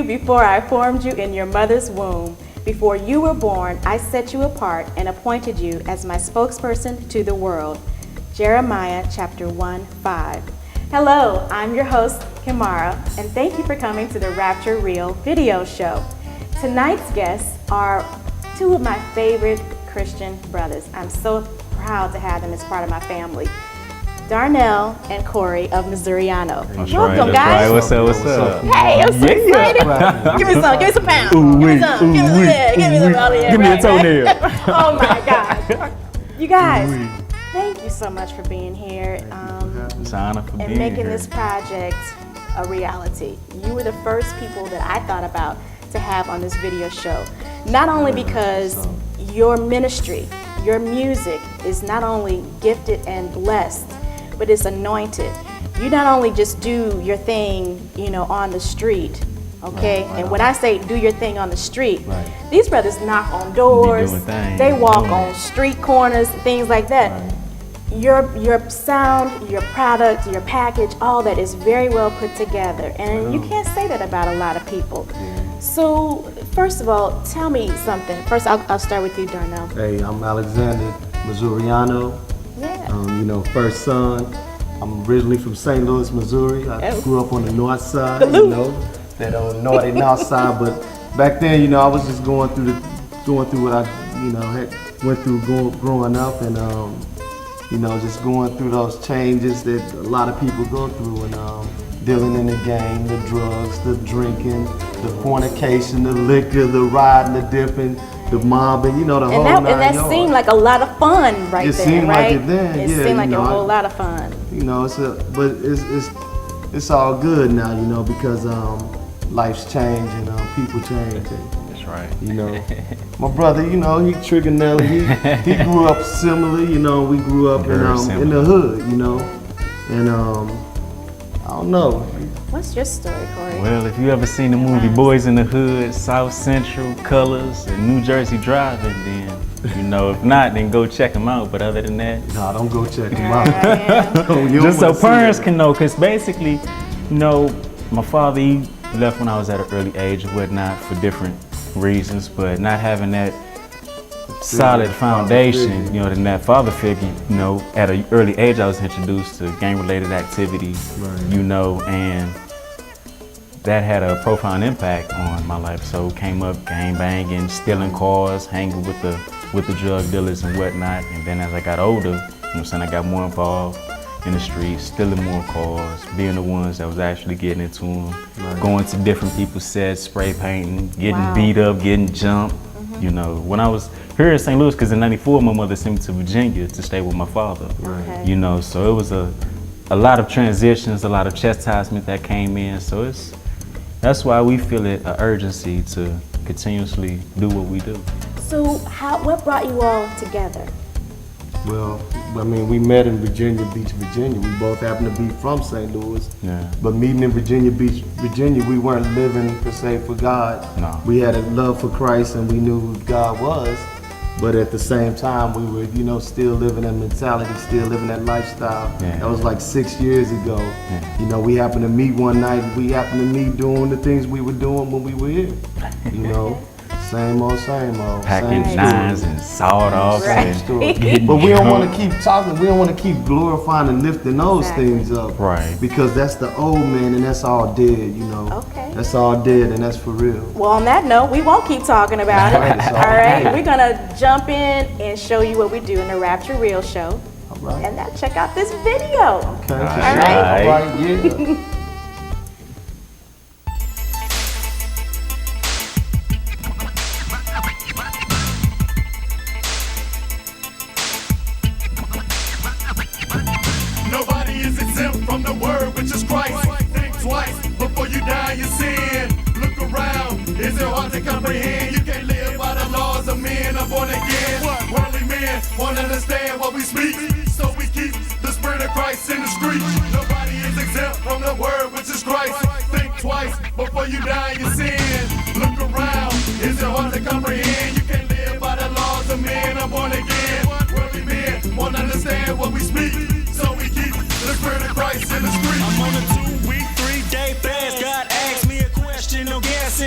you before I formed you in your mother's womb. Before you were born, I set you apart and appointed you as my spokesperson to the world. Jeremiah chapter 1:5. Hello, I'm your host, Khemaura, and thank you for coming to the Rapture Real video show. Tonight's guests are two of my favorite Christian brothers. I'm so proud to have them as part of my family. Darnell and Corey of Missouriino. Welcome, guys. Right. What's up? Hey, I'm so excited. Give me some pounds. Give me some out here. Give me a toenail. Oh my God. You guys, thank you so much for being here. It's an honor for being and making here. this project a reality. You were the first people that I thought about to have on this video show. Not only because your ministry, your music is not only gifted and blessed, but it's anointed. You not only just do your thing, on the street, okay? Right. And when I say do your thing on the street, these brothers knock on doors, they walk on street corners, things like that. Right. Your sound, your product, your package, all that is very well put together. And you can't say that about a lot of people. Yeah. So, first of all, tell me something. First, I'll start with you, Darnell. Hey, I'm Alexander Missouriino. Yeah. First son. I'm originally from St. Louis, Missouri. I grew up on the north side, that naughty north side. But back then, I was just going through what I, went through growing up, and just going through those changes that a lot of people go through, and dealing in the game, the drugs, the drinking, the fornication, the liquor, the riding, the dipping, the mobbing, the whole nine And that yards. seemed like a lot of fun then, right? It seemed like it then, It seemed like a whole lot of fun. But it's all good now, because life's changing, people changing. That's right. My brother, he Trigonelli, he grew up similar, we grew up in the hood, and I don't know. What's your story, Corey? Well, if you ever seen the movie Boys in the Hood, South Central, Colors, and New Jersey Driving, then if not, then go check them out. But other than that, nah, don't go check them out. Just so parents can know, because basically, my father, he left when I was at an early age and whatnot for different reasons, but not having that solid foundation, than that father figure, at an early age I was introduced to gang-related activity, and that had a profound impact on my life. So came up gang banging, stealing cars, hanging with the drug dealers and whatnot. And then as I got older, I got more involved in the streets, stealing more cars, being the ones that was actually getting into them, going to different people's sets, spray painting, getting beat up, getting jumped. When I was here in St. Louis, because in '94 my mother sent me to Virginia to stay with my father. So it was a lot of transitions, a lot of chastisement that came in. So that's why we feel it an urgency to continuously do what we do. So what brought you all together? Well, we met in Virginia Beach, Virginia. We both happened to be from St. Louis. Yeah. But meeting in Virginia Beach, Virginia, we weren't living per se for God. No. We had a love for Christ and we knew who God was. But at the same time, we were, still living that mentality, still living that lifestyle. Yeah. That was like 6 years ago. Yeah. We happened to meet one night. We happened to meet doing the things we were doing when we were here. Same old. Packing nines and sawed off. But we don't want to keep talking. We don't want to keep glorifying and lifting those things up. Right. Because that's the old man and that's all dead, Okay. That's all dead and that's for real. Well, on that note, we won't keep talking about it. All right. We're going to jump in and show you what we do in the Rapture Real show. All right. And now check out this video. Okay. All right. All right, yeah. Nobody is exempt from the word, which is Christ. Think twice before you die your sin. Look around, is it hard to comprehend? You can't live by the laws of men. I'm born again. Worldly men won't understand what we speak, so we keep the spirit of Christ in the street. Nobody is exempt from the word, which is Christ. Think twice before you die your sin. Look around, is it hard to comprehend? You can't live by the laws of men. I'm born again. Worldly men won't understand what we speak, so we keep the spirit of Christ in the street. I'm on a 2-week, 3-day fast. God asked me a question, no gas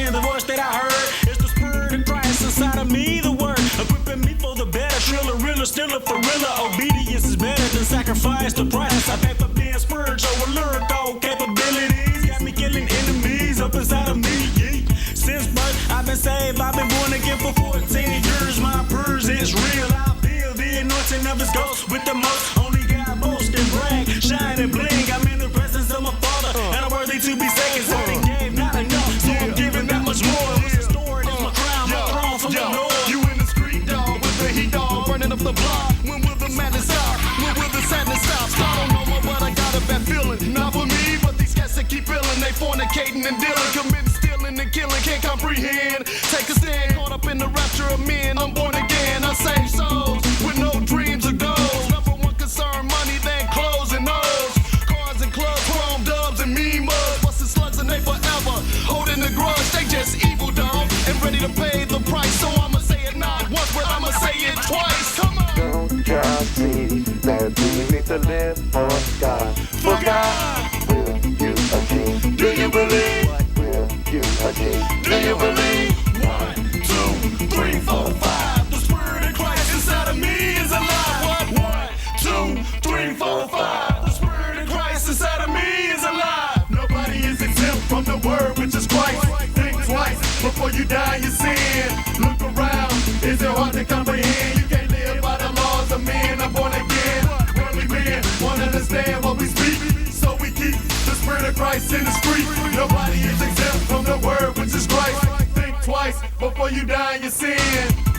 thriller. Obedience is better than sacrifice. The price I pay for being spiritual with lyrical capabilities got me killing enemies up inside of me. Yeah. Since birth, I've been saved. I've been born again for 14 years. My purse is real. I feel the anointing of His ghost with the most. Only God boast and brag, shine and bling. I'm in the presence of my Father, and I'm worthy to be second. So He gave not enough, so I'm giving that much more. What's restored is my crown, my throne from the Lord. You in the street, dog, with the heat, dog, burning up the block. When will the madness stop? When will the sadness stop? I don't know more, but I got a bad feeling. Not for me, but these cats that keep feeling. They fornicating and dealing, committing, stealing and killing. Can't comprehend. Take a stand, caught up in the rapture of men. I'm born again. I save souls with no dreams or goals. Number one concern, money, then clothes and nose. Cars and clubs, chrome dubs and mean mugs. Busting slugs and they forever holding the grudge. They just evil, dog, and ready to pay the price. So I'ma say it not once, but I'ma say it twice. Come on. Don't y'all see that we need to live for God? For God. Will you achieve? Do you believe? What will you achieve? Do you believe? 1, 2, 3, 4, 5. The Spirit of Christ inside of me is alive. What? 1, 2, 3, 4, 5. The Spirit of Christ inside of me is alive. Nobody is exempt from the word which is Christ. Think twice before you die in your sin. Look around. Is it hard to comprehend? You can't live by the laws of men. I'm born again. Worldly men won't understand what we speak. So we keep the Spirit of Christ in the street. Nobody is exempt from the word which is Christ. Think twice before you die in your sin.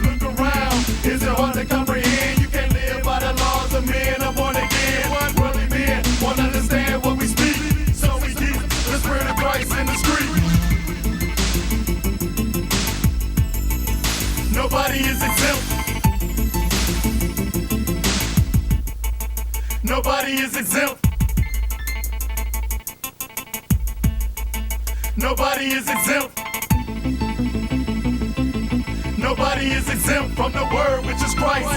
Look around. Is it hard to comprehend? You can't live by the laws of men. I'm born again. Worldly men won't understand what we speak. So we keep the Spirit of Christ in the street. Nobody is exempt. Nobody is exempt. Nobody is exempt. Nobody is exempt from the word which is Christ.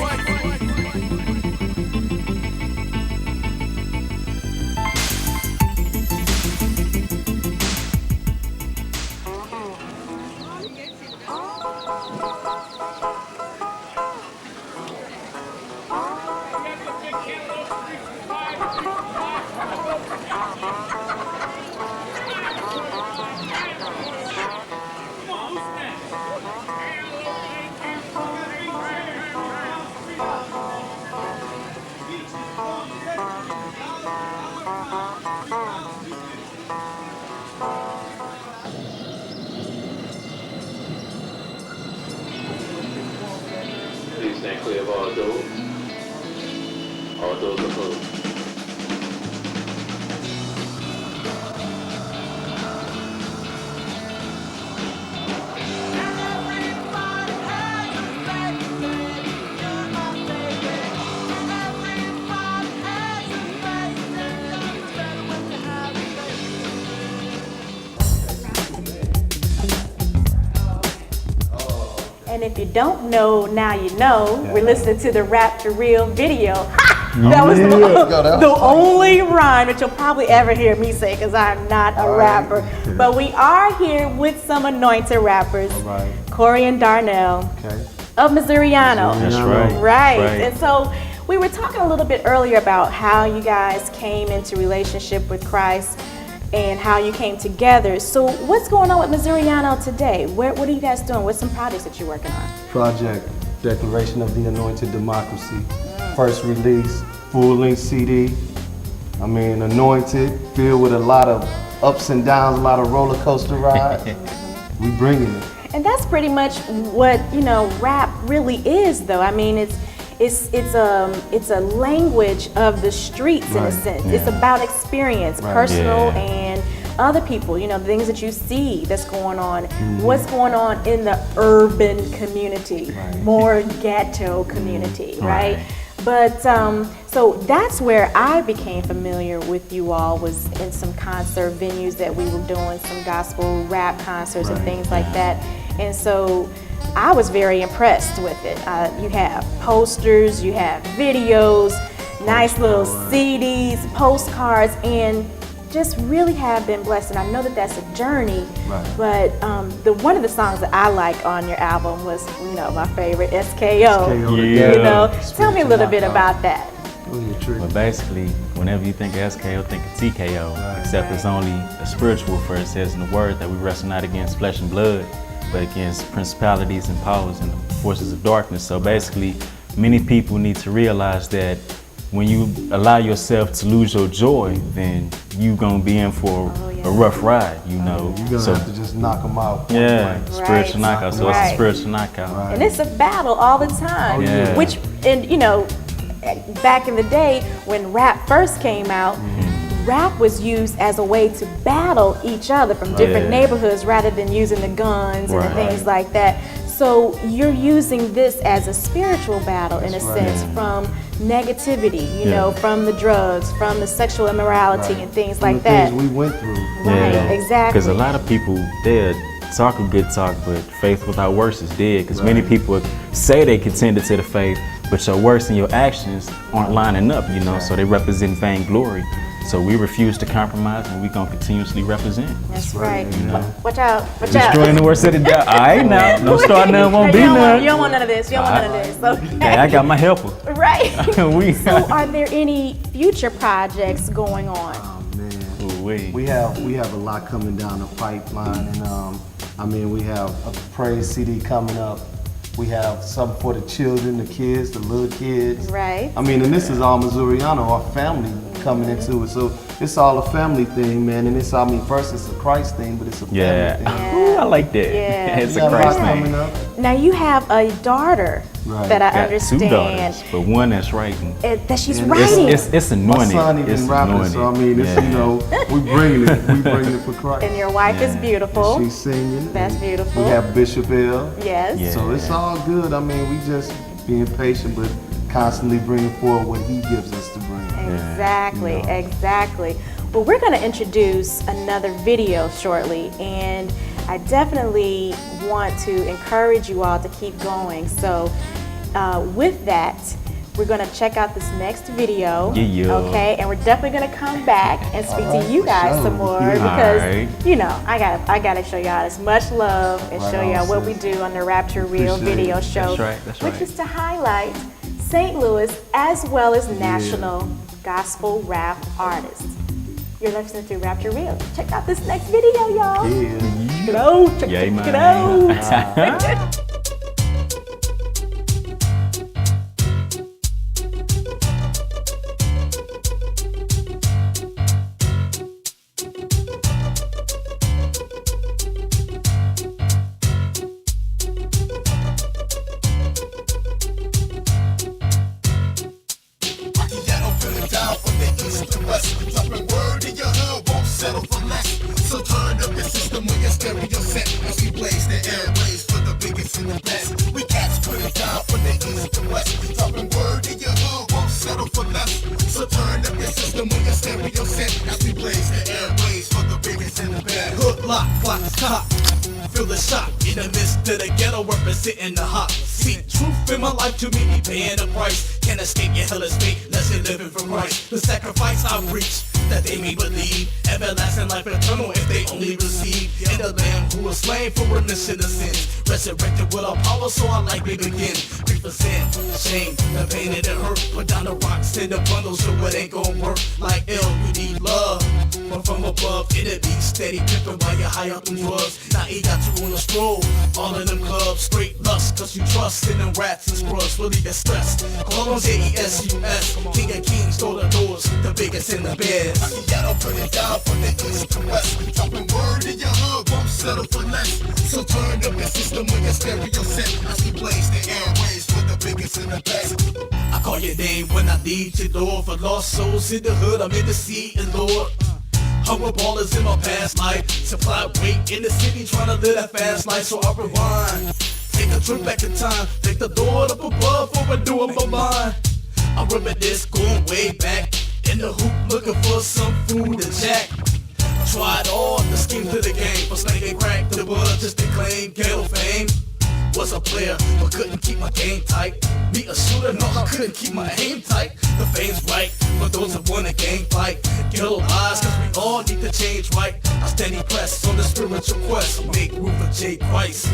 Please stand clear of all doors. All doors are closed. And if you don't know, now you know. We're listening to the Rapture Real video. Ha! That was the only rhyme that you'll probably ever hear me say, because I'm not a rapper. But we are here with some anointed rappers, Corey and Darnell of Missouriino. That's right. Right. And so we were talking a little bit earlier about how you guys came into relationship with Christ and how you came together. So what's going on with Missouriino today? What are you guys doing? What's some projects that you're working on? Project Declaration of the Anointed Democracy. First release, full-length CD. I mean, anointed, filled with a lot of ups and downs, a lot of roller coaster rides. We bringing it. And that's pretty much what, rap really is, though. I mean, it's a language of the streets in a sense. It's about experience, personal and other people, the things that you see that's going on, what's going on in the urban community, more ghetto community, right? But so that's where I became familiar with you all, was in some concert venues that we were doing, some gospel rap concerts and things like that. And so I was very impressed with it. You have posters, you have videos, nice little CDs, postcards, and just really have been blessed. And I know that that's a journey, Right. but one of the songs that I like on your album was, my favorite, SKO. SKO, Yeah. Tell me a little bit about that. But basically, whenever you think of SKO, think of TKO. Right. Except it's only a spiritual, for it says in the word that we wrestle not against flesh and blood, but against principalities and powers and the forces of darkness. So basically, many people need to realize that when you allow yourself to lose your joy, then you gonna be in for a rough ride, You're gonna have to just knock them out. Yeah, Point blank. spiritual knockout. So it's a spiritual knockout. Right. And it's a battle all the time. Yeah. Which, and back in the day when rap first came out, rap was used as a way to battle each other from different neighborhoods rather than using the guns and the things like that. So you're using this as a spiritual battle in a sense from negativity, from the drugs, from the sexual immorality and things like that. Things we went through. Right, exactly. Because a lot of people, they'll talk a good talk, but faith without works is dead. Because many people say they contended to the faith, but your works and your actions aren't lining up, so they represent vainglory. So we refuse to compromise, and we're gonna continuously represent. That's right. Watch out, watch out. Destroying the worst of the devil. All right now, no start none, won't be none. You don't want none of this. You don't want none of this. Okay. Hey, I got my helper. Right. We So are there any future projects going on? Oh man. Ooh-wee. We have a lot coming down the pipeline, and we have a praise CD coming up. We have something for the children, the kids, the little kids. Right. And this is all Missouriano, our family coming into it. So it's all a family thing, man. And first it's a Christ thing, but it's a family thing. Ooh, I like that. Yeah. It's We a got a lot Christ coming thing. up. Now you have a daughter that I Got understand 2 daughters, but one that's writing. that she's And writing. It's My anointed. son It's even rapping, so anointed. we bringing it for Christ. And your wife is beautiful. She's singing. That's and beautiful. We have Bishop L. Yes. Yeah. So it's all good. We just being patient, but constantly bringing forward what he gives us to bring. Exactly, exactly. Well, we're going to introduce another video shortly, and I definitely want to encourage you all to keep going. So with that, we're going to check out this next video, okay? And we're definitely going to come back and speak to you guys some more because, I got to show y'all as much love and show y'all what we do on the Rapture Real video show, That's right. which is to highlight St. Louis as well as national gospel rap artists. You're listening to Rapture Real. Check out this next video, y'all. Yeah. Check it out. Check it out. Feel the shock in the midst of the ghetto, representing the hot seat. Truth in my life to me, paying the price. Can't escape your hellish fate, unless you're living for Christ. The sacrifice I preach, that they may believe. Everlasting life eternal if they only receive. In the Lamb who was slain for remission of sins. Resurrected with all power, so I like me begin. Grief for sin, shame, the pain and the hurt. Put down the rocks in the bundle, so it ain't gon' work. Like ill, you need love. But from above, it'll be steady dripping while you're high up in drugs. Now he got you on a stroll, all in them clubs, straight lust. Cause you trust in them rats and scrubs, really get stressed. Call on J-E-S-U-S, King of Kings, stole the doors, the biggest in the beds. Ghetto put it down from the east to west. Dropping word in your hood, won't settle for less. So turn up your system when your stereo set. As we blaze the airways for the biggest and the best. I call your name when I need you, Lord. For lost souls in the hood, I'm in the sea, and Lord. Hunger ballers in my past life. Supply weight in the city, trying to live that fast life, so I rewind. Take a trip back in time, thank the Lord up above for renewing my mind. I remember this going way back, in the hoop looking for some food to jack. Tried all the schemes to the game, from slanging crack to wood just to claim ghetto fame. Was a player, but couldn't keep my game tight. Me a shooter, no, I couldn't keep my aim tight. The fame's right, for those that want a gang fight. Ghetto lies, cause we all the change right. I steady press on the spiritual quest. Make room for J. Christ,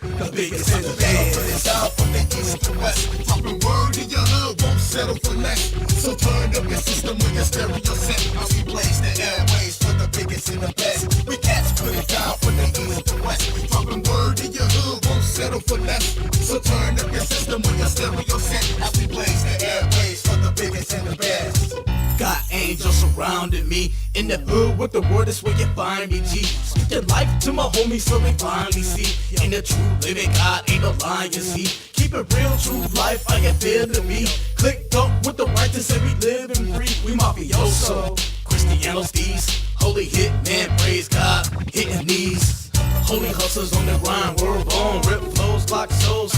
the biggest and the best. Put it down from the east to west. Dropping word in your hood, won't settle for less. So turn up your system with your stereo set. As we blaze the airways for the biggest and the best. We cats put it down from the east to west. Dropping word in your hood, won't settle for less. So turn up your system with your stereo set. As we blaze the airways for the biggest and the best. Got angels surrounding me. In the hood with the word is where you find me, G. Speak your life to my homies so they finally see. In the true living God ain't no lying, see. Keep it real, true life, I get feel to me. Clicked up with the righteous and we living free. We mafioso, Cristianos thieves. Holy hit man, praise God, hitting knees. Holy hustlers on the grind, world on. Rip flows, lock souls,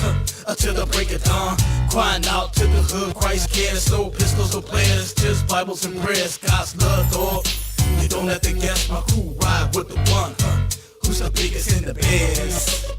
until the break of dawn. Crying out to the hood, Christ cares. No pistols or players, just Bibles and prayers. God's love, dog. You don't have to guess, my crew ride with the one, who's the biggest and the best.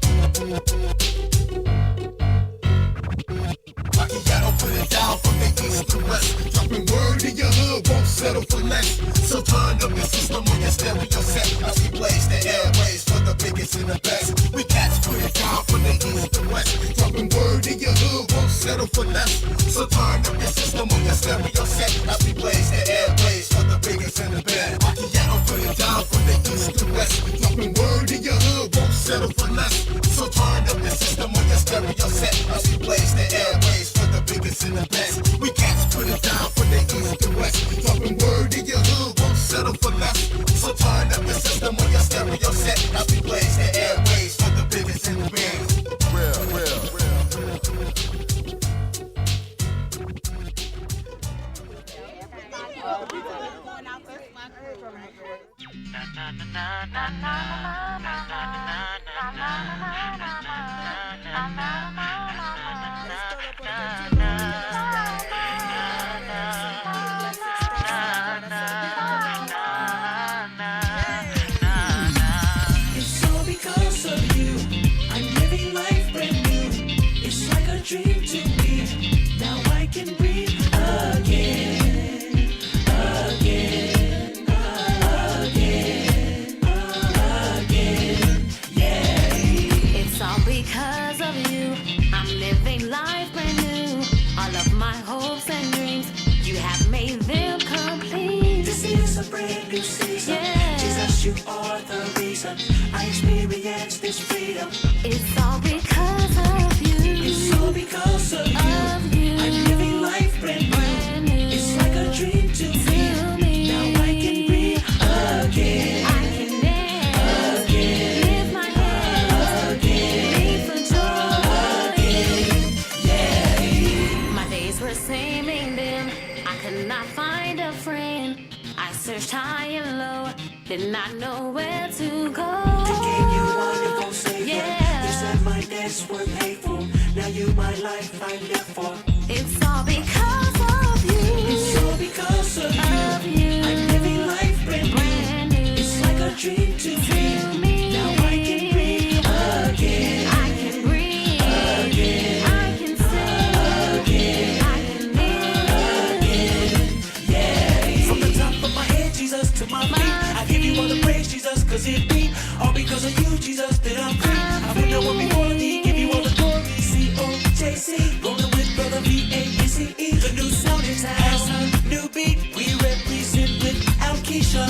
Macchiato put it down from the east to west. Dropping word in your hood, won't settle for less. So turn up your system on your stereo set. As we blaze the airways for the biggest and the best. We cats put it down from the east to west. Dropping word in your hood, won't settle for less. So turn up your system on your stereo set. As we blaze the airways for the biggest and the best. Macchiato put it down from the east to west. Dropping word in your hood, won't settle for less. So turn up your system on your stereo set. As we blaze the airways for the biggest and the best. We cats put it down from the east to west. Dropping word in your hood, won't settle for less. So turn up your system on your stereo set. As we blaze the airways for the biggest and the best. Real. It's all because of you. I'm living life brand new. It's like a dream to me. Now I can breathe again, again, again, again. Yeah. It's all because of you. I'm living life brand new. All of my hopes and dreams, you have made them complete. This is a brand new season. Yeah. Jesus, you are the reason I experience this freedom. It's all because of you. It's all because of you. I'm living life brand new. It's like a dream to me. Now I can breathe again. I can dance, lift my hands, leap for joy. My days were seeming dim. I could not find a friend. I searched high and low, did not know where to go. Thinking you wonderful Savior. Yeah. You said my debts were paid for. Now you my life I live for. It's all because of you. It's all because of you. I'm living life brand new. It's like a dream to me. Now I can breathe again. I can breathe again. I can sing again. I can live again. Yeah. From the top of my head, Jesus, to my feet, I give you all the praise, Jesus, cause it be all because of you, Jesus, that I'm free. I will know what before thee, give you all the glory. C-O-J-C, rolling with brother V-A-N-C-E. The new sound is has a new beat. We represent without Keisha.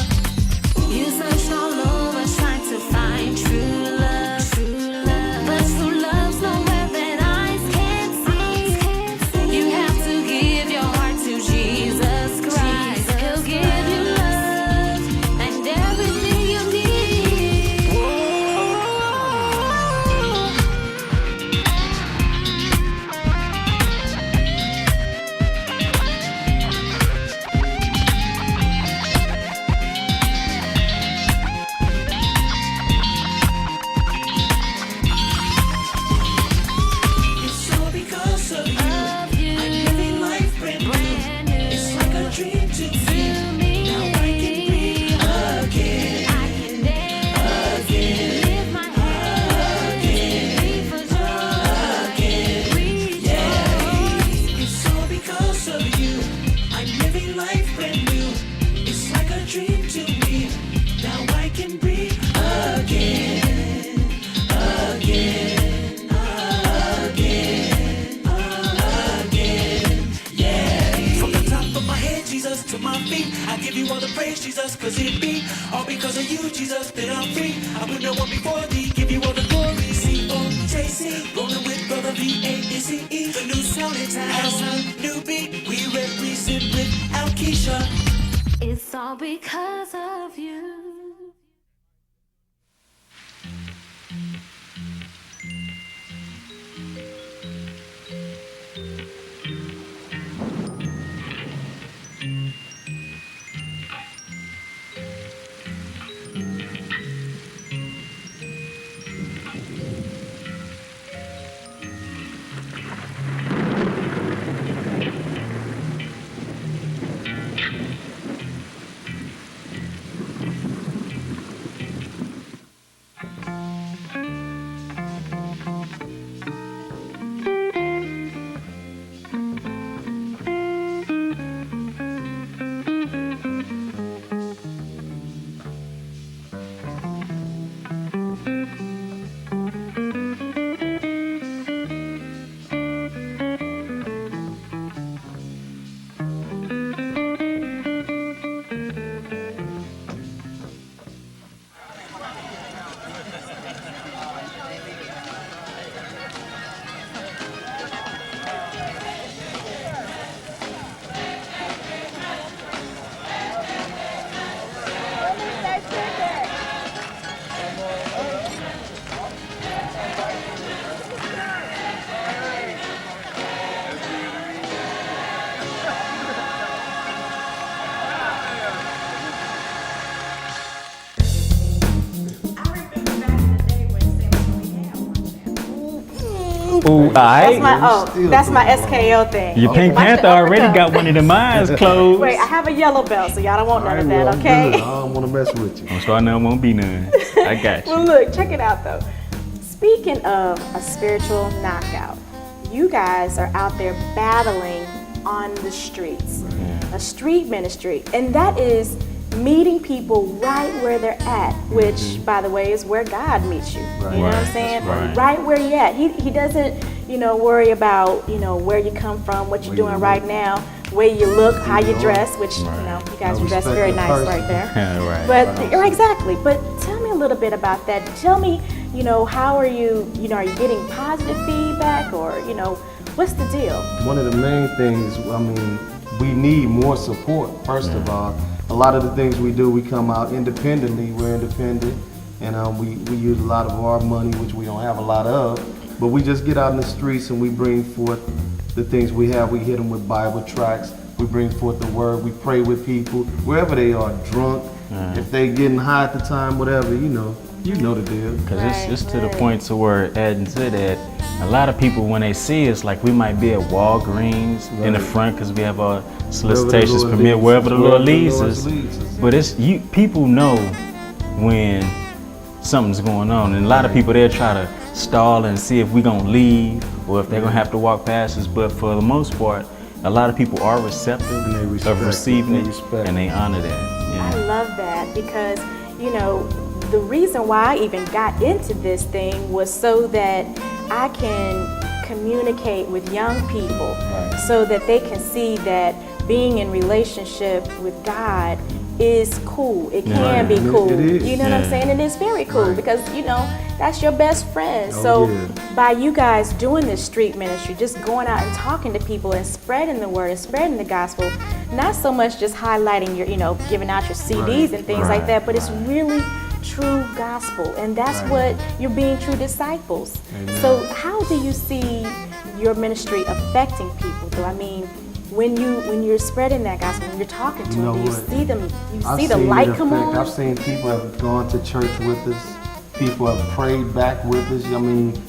You searched all over trying to find true love, but true love's nowhere that eyes can't see. You have to give your heart to Jesus Christ. He'll give you love and everything you need. Whoa. to my feet. I give you all the praise, Jesus, cause it be all because of you, Jesus, that I'm free. I put no one before thee, give you all the glory. C-O-J-C, rolling with brother V-A-N-C-E. The new sound in town has a new beat. We represent without Keisha. It's all because of you. Ooh, That's alright. that's my SKO thing. Your Pink Watch Panther the already uppercut. got one of them eyes closed. Wait, I have a yellow belt, so y'all don't want none of that, I'm okay? good. I don't want to mess with you. I'm sure there won't be none. I got Well, you. look, check it out though. Speaking of a spiritual knockout, you guys are out there battling on the streets, a street ministry, and that is meeting people right where they're at, which, by the way, is where God meets you. You know what I'm Right, saying? that's Right where you're at. He doesn't, worry about, where you come from, what you're doing right now, where you look, how you dress, which, you guys dress respect very the nice person. right there. Right. But exactly. But tell me a little bit about that. Tell me, how are you? Are you getting positive feedback, or what's the deal? One of the main things, we need more support. First of all, a lot of the things we do, we come out independently. We're independent, and we use a lot of our money, which we don't have a lot of. But we just get out in the streets and we bring forth the things we have. We hit them with Bible tracts. We bring forth the word. We pray with people wherever they are, drunk. If they getting high at the time, whatever, you know the deal. Because it's to the point to where, adding to that, a lot of people, when they see us, like we might be at Walgreens in the front because we have our solicitations permit, wherever the Lord leads us. But people know when something's going on, and a lot of people, they'll try to stall and see if we're going to leave or if they're going to have to walk past us. But for the most part, a lot of people are receptive of receiving it, and they honor that. I love that because, the reason why I even got into this thing was so that I can communicate with young people so that they can see that being in relationship with God is cool. It can be cool. It is. You know what I'm saying? It is very cool because, that's your best friend. So by you guys doing this street ministry, just going out and talking to people and spreading the word and spreading the gospel, not so much just highlighting your, giving out your CDs and things like that, but it's really true gospel, and that's what you're being true disciples. So how do you see your ministry affecting people? Do I mean, when you're spreading that gospel, when you're talking to them, do you see them? You see the light come on? I've seen people have gone to church with us. People have prayed back with us.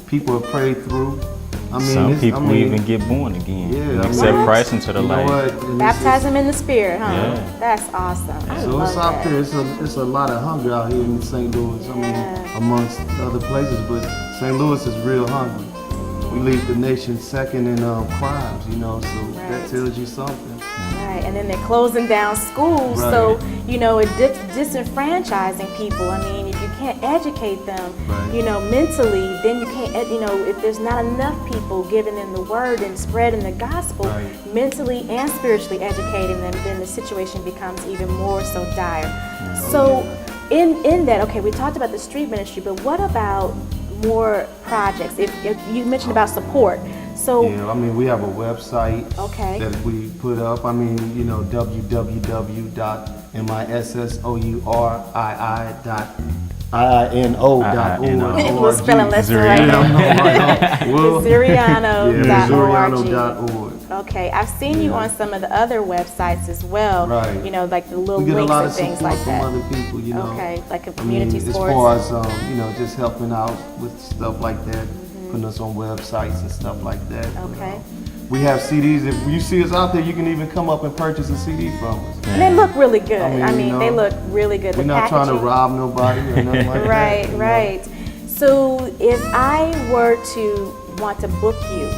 People have prayed through. Some people even get born again and accept Christ into the light. Baptize them in the Spirit, huh? Yeah. That's awesome. So it's out there. It's a lot of hunger out here in St. Louis. Amongst other places, but St. Louis is real hungry. We lead the nation second in crimes, so that tells you something. Right, and then they're closing down schools, so it disenfranchising people. If you can't educate them, Right. you know, mentally, then you can't, you know, if there's not enough people giving them the word and spreading the gospel, Right. mentally and spiritually educating them, then the situation becomes even more so dire. So in that, okay, we talked about the street ministry, but what about more projects? If you mentioned about support, so Yeah, I mean, we have a website Okay. that we put up. I mean, you know, www.missouriino.org. We're spelling Lester right Yeah, now. I know, right? Well, Missouriano.org. Missouriano.org. Okay, I've seen you on some of the other websites as well. Right. You know, like the little We get a links lot and of things support like from that. other people, you know. Okay, like a I mean, community as sports. far as you know, just helping out with stuff like that, putting us on websites and stuff like that. you Okay. know. We have CDs. If you see us out there, you can even come up and purchase a CD from us. And they look really good. I mean, you they know, look really good. We're The not trying to packaging- rob nobody or nothing like that. Right, you know. right. So if I were to want to book you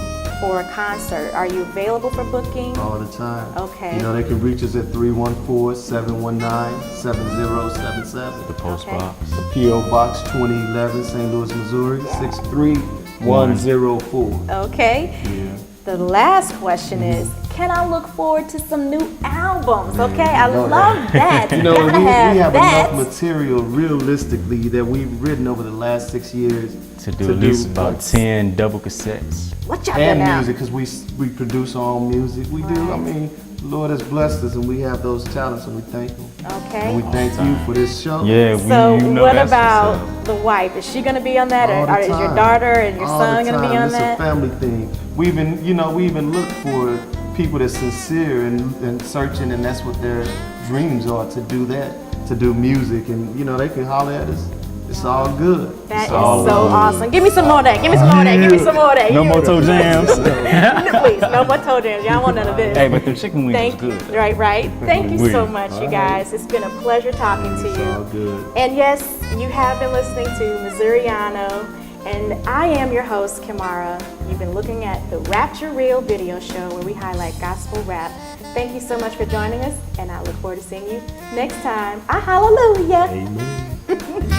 for a concert, are you available for booking? All the time. Okay. You know, they can reach us at 314-719-7077. The post Okay. box. The P.O. Box 2011, St. Louis, Missouri, 63104. Okay. Yeah. The last question is, can I look forward to some new albums? Okay, I know love that. You know, Gotta we have that. enough material realistically that we've written over the last 6 years To do at least about like, 10 double cassettes. What y'all done and now? music, because we produce our own music. We do. I mean, the Lord has blessed us, and we have those talents, and we thank Him. Okay. And we thank you for this show. Yeah, So you know what that's about what's up. the wife? Is she gonna be on that, All or the is your time. daughter and your All son the gonna be time. on It's that? a family thing. We even look for people that's sincere and searching, and that's what their dreams are, to do that, to do music, and you know, they can holler at us. It's all good. That is It's all so good. awesome. Give me some more of that. Give me some more of that. Give me some more of that. No more toe jams. Please, no more toe jams. Y'all want none of this. Hey, but the chicken wings Thank was you. good. Right. Thank you so Wings. much, you guys. It's been a pleasure talking to It's you. all good. And yes, you have been listening to Missouriano, and I am your host, Khemaura. You've been looking at the Rapture Real video show where we highlight gospel rap. Thank you so much for joining us, and I look forward to seeing you next time. Hallelujah. Amen.